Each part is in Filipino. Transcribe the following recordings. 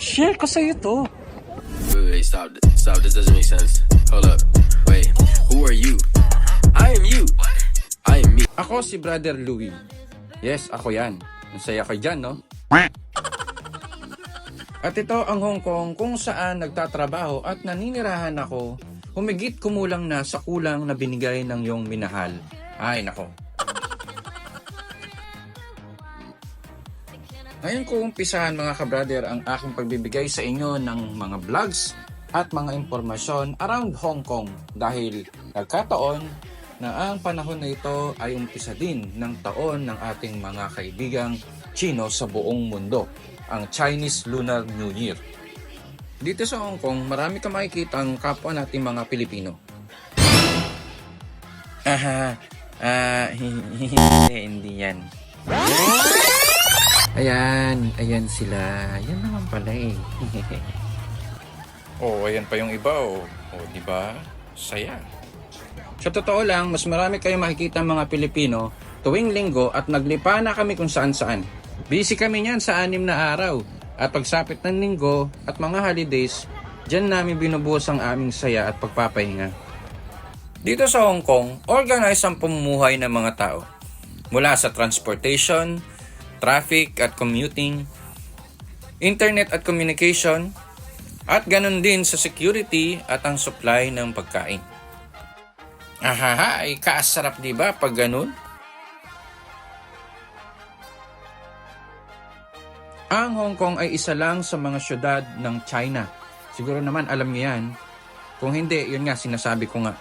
Share ko sa'yo to. Wait, stop. Stop. This doesn't make sense. Hold up. Wait. Who are you? I am you. I am me. Ako si Brother Louie. Yes, ako yan. Masaya ka dyan, no? At ito ang Hong Kong kung saan nagtatrabaho at naninirahan ako, humigit kumulang na sa kulang na binigay ng iyong minahal. Ay, nako. Ngayon ko umpisahan mga kabrader ang aking pagbibigay sa inyo ng mga vlogs at mga impormasyon around Hong Kong dahil nagkataon na ang panahon na ito ay umpisa din ng taon ng ating mga kaibigang Chino sa buong mundo, ang Chinese Lunar New Year. Dito sa Hong Kong, marami ka makikita ang kapwa nating mga Pilipino. Hindi yan. Ayan sila. Yan naman pala eh. Ayan pa yung iba di ba? Saya. Sa totoo lang, mas marami kayong makikita mga Pilipino tuwing linggo at naglipa na kami kung saan-saan. Busy kami niyan sa 6 na araw. At pagsapit ng linggo at mga holidays, dyan namin binubuhos ang aming saya at pagpapahinga. Dito sa Hong Kong, organized ang pamumuhay ng mga tao. Mula sa transportation, traffic at commuting, internet at communication, at ganun din sa security at ang supply ng pagkain. Kasarap diba pag ganun? Ang Hong Kong ay isa lang sa mga syudad ng China. Siguro naman alam niyo yan. Kung hindi, yun nga sinasabi ko nga.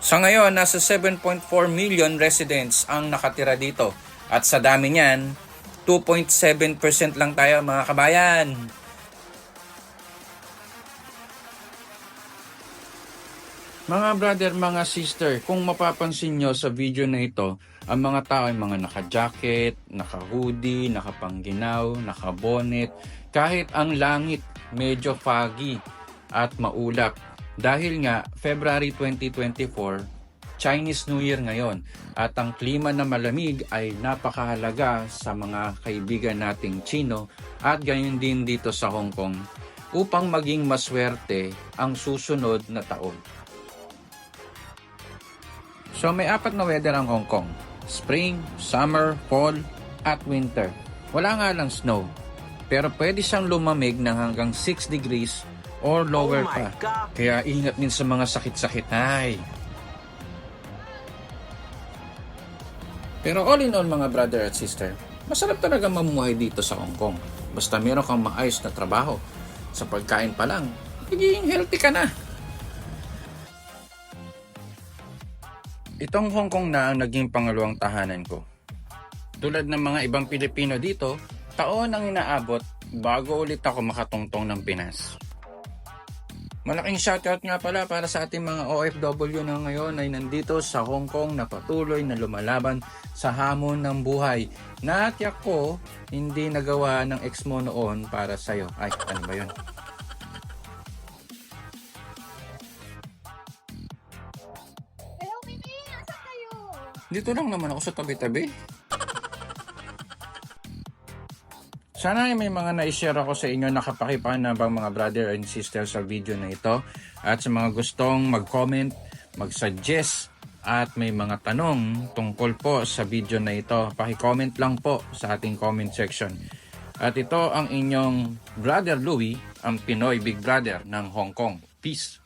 Sa ngayon, nasa 7.4 million residents ang nakatira dito. At sa dami niyan, 2.7% lang tayo mga kabayan. Mga brother, mga sister, kung mapapansin nyo sa video na ito, ang mga tao ay mga naka-jacket, naka-hoodie, nakapangginaw, naka-bonnet. Kahit ang langit medyo foggy at maulap. Dahil nga, February 2024, Chinese New Year ngayon. At ang klima na malamig ay napakahalaga sa mga kaibigan nating Chino at gayon din dito sa Hong Kong upang maging maswerte ang susunod na taon. So may 4 na weather ang Hong Kong. Spring, summer, fall, at winter. Wala nga lang snow. Pero pwede siyang lumamig ng hanggang 6 degrees or lower pa. Kaya ingat din sa mga sakit-sakit. Pero all in all mga brother at sister, masarap talaga mamuhay dito sa Hong Kong. Basta meron kang maayos na trabaho. Sa pagkain pa lang, magiging healthy ka na. Itong Hong Kong na ang naging pangalawang tahanan ko. Tulad ng mga ibang Pilipino dito, taon ang inaabot bago ulit ako makatungtong ng Pinas. Malaking shoutout nga pala para sa ating mga OFW na ngayon ay nandito sa Hong Kong na patuloy na lumalaban sa hamon ng buhay. Natiyak ko, hindi nagawa ng ex mo noon para sa'yo. Ay, ano ba yun? Dito lang naman ako sa tabi-tabi. Sana ay may mga na-share ako sa inyo na kapakipanabang mga brother and sister sa video na ito. At sa mga gustong mag-comment, mag-suggest at may mga tanong tungkol po sa video na ito, paki-comment lang po sa ating comment section. At ito ang inyong Brother Louie, ang Pinoy Big Brother ng Hong Kong. Peace!